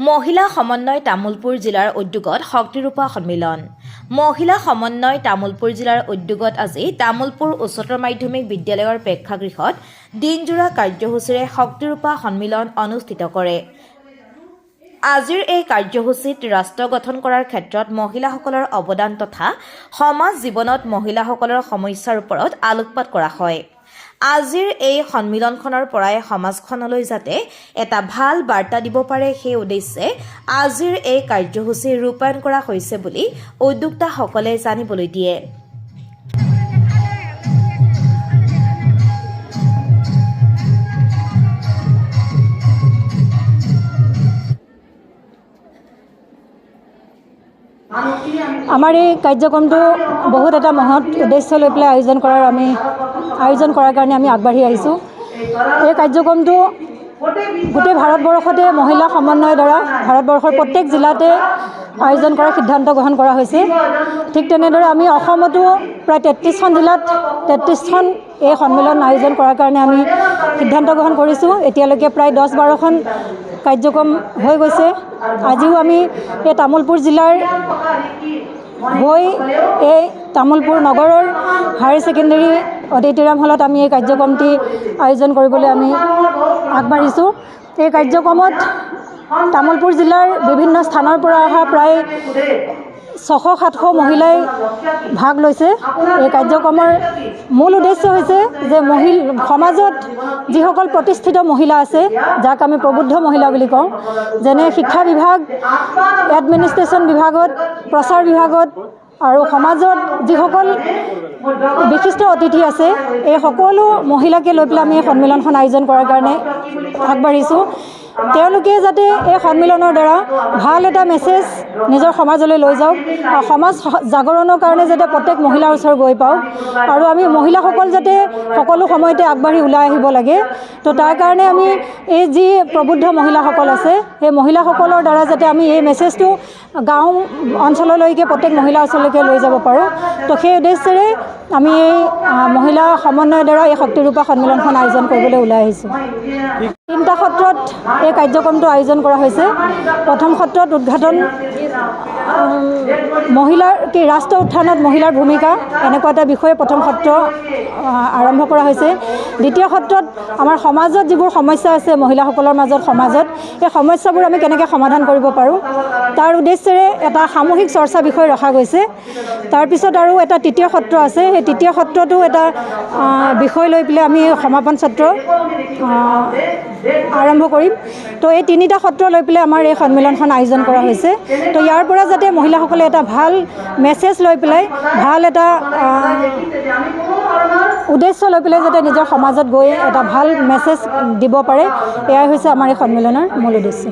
মহিলা সমন্বয় তামুলপুৰ জিলাৰ উদ্যোগত শক্তিৰূপা সন্মিলন। মহিলা সমন্বয় তামুলপুৰ জিলাৰ উদ্যোগত আজি তামুলপুৰ উচ্চতৰ মাধ্যমিক বিদ্যালয়ৰ প্ৰেক্ষাগৃহত দিনজোৰা কাৰ্যসূচীৰে শক্তিৰূপা সন্মিলন অনুষ্ঠিত কৰে। আজিৰ এই কাৰ্যসূচীত ৰাষ্ট্ৰ গঠন কৰাৰ ক্ষেত্ৰত মহিলাসকলৰ অৱদান তথা সমাজ জীৱনত মহিলাসকলৰ সমস্যাৰ ওপৰত আলোকপাত কৰা হয়। আজিৰ এই সন্মিলনখনৰ পৰাই সমাজখনলৈ যাতে এটা ভাল বাৰ্তা দিব পাৰে সেই উদ্দেশ্যে আজিৰ এই কাৰ্যসূচী ৰূপায়ণ কৰা হৈছে বুলি উদ্যোক্তাসকলে জানিবলৈ দিয়ে। আমাৰ এই কাৰ্যক্ৰমটো বহুত এটা মহৎ উদ্দেশ্য লৈ পেলাই আয়োজন কৰাৰ কাৰণে আমি আগবাঢ়ি আহিছোঁ। এই কাৰ্যক্ৰমটো গোটেই ভাৰতবৰ্ষতে মহিলা সমন্বয়ৰ দ্বাৰা ভাৰতবৰ্ষৰ প্ৰত্যেক জিলাতে আয়োজন কৰাৰ সিদ্ধান্ত গ্ৰহণ কৰা হৈছে। ঠিক তেনেদৰে আমি অসমতো প্ৰায় 33খন জিলাত 33খন এই সন্মিলন আয়োজন কৰাৰ কাৰণে আমি সিদ্ধান্ত গ্ৰহণ কৰিছোঁ। এতিয়ালৈকে প্ৰায় 10-12খন কাৰ্যক্ৰম হৈ গৈছে। আজিও আমি এই তামুলপুৰ জিলাৰ হৈ এই তামুলপুৰ নগৰৰ হায়াৰ ছেকেণ্ডেৰী অডিটৰিয়াম হলত আমি এই কাৰ্যক্ৰমটি আয়োজন কৰিবলৈ আমি আগবাঢ়িছোঁ। এই কাৰ্যক্ৰমত তামুলপুৰ জিলাৰ বিভিন্ন স্থানৰ পৰা অহা প্ৰায় 600-700 মহিলাই ভাগ লৈছে। এই কাৰ্যক্ৰমৰ মূল উদ্দেশ্য হৈছে যে সমাজত যিসকল প্ৰতিষ্ঠিত মহিলা আছে, যাক আমি প্ৰবুদ্ধ মহিলা বুলি কওঁ, যেনে শিক্ষা বিভাগ, এডমিনিষ্ট্ৰেশ্যন বিভাগত, প্ৰচাৰ বিভাগত আৰু সমাজত যিসকল বিশিষ্ট অতিথি আছে, এই সকলো মহিলাকে লৈ পেলাই আমি এই সন্মিলনখন আয়োজন কৰাৰ কাৰণে আগবাঢ়িছোঁ। তেওঁলোকে যাতে এই সন্মিলনৰ দ্বাৰা ভাল এটা মেছেজ নিজৰ সমাজলৈ লৈ যাওক আৰু সমাজ জাগৰণৰ কাৰণে যাতে প্ৰত্যেক মহিলাৰ ওচৰত গৈ পাওক আৰু আমি মহিলাসকল যাতে সকলো সময়তে আগবাঢ়ি ওলাই আহিব লাগে। তো তাৰ কাৰণে আমি এই যি প্ৰবুদ্ধ মহিলাসকল আছে, সেই মহিলাসকলৰ দ্বাৰা যাতে আমি এই মেছেজটো গাঁও অঞ্চললৈকে প্ৰত্যেক মহিলাৰ ওচৰলৈকে লৈ যাব পাৰোঁ। তো সেই উদ্দেশ্যেৰে আমি এই মহিলা সমন্বয়ৰ দ্বাৰা এই শক্তিৰূপা সন্মিলনখন আয়োজন কৰিবলৈ ওলাই আহিছোঁ। 3টা সত্ৰত এই কাৰ্যক্ৰমটো আয়োজন কৰা হৈছে। প্ৰথম সত্ৰত উদ্ঘাটন ৰাষ্ট্ৰ উত্থানত মহিলাৰ ভূমিকা, এনেকুৱা এটা বিষয়ে প্ৰথম সত্ৰ আৰম্ভ কৰা হৈছে। দ্বিতীয় সত্ৰত আমাৰ সমাজত যিবোৰ সমস্যা আছে মহিলাসকলৰ মাজত, এই সমস্যাবোৰ আমি কেনেকৈ সমাধান কৰিব পাৰোঁ তাৰ উদ্দেশ্যেৰে এটা সামূহিক চৰ্চা বিষয় ৰখা গৈছে। তাৰপিছত আৰু এটা তৃতীয় সত্ৰ আছে। সেই তৃতীয় সত্ৰতো এটা বিষয় লৈ পেলাই আমি সমাপন সত্ৰ আৰম্ভ কৰিম। তো এই 3টা সত্ৰ লৈ পেলাই আমাৰ এই সন্মিলনখন আয়োজন কৰা হৈছে। তো ইয়াৰ পৰা যাতে মহিলাসকলে এটা ভাল মেছেজ লৈ পেলাই, ভাল এটা উদ্দেশ্য লৈ পেলাই যাতে নিজৰ সমাজত গৈ এটা ভাল মেছেজ দিব পাৰে, এয়াই হৈছে আমাৰ এই সন্মিলনৰ মূল উদ্দেশ্য।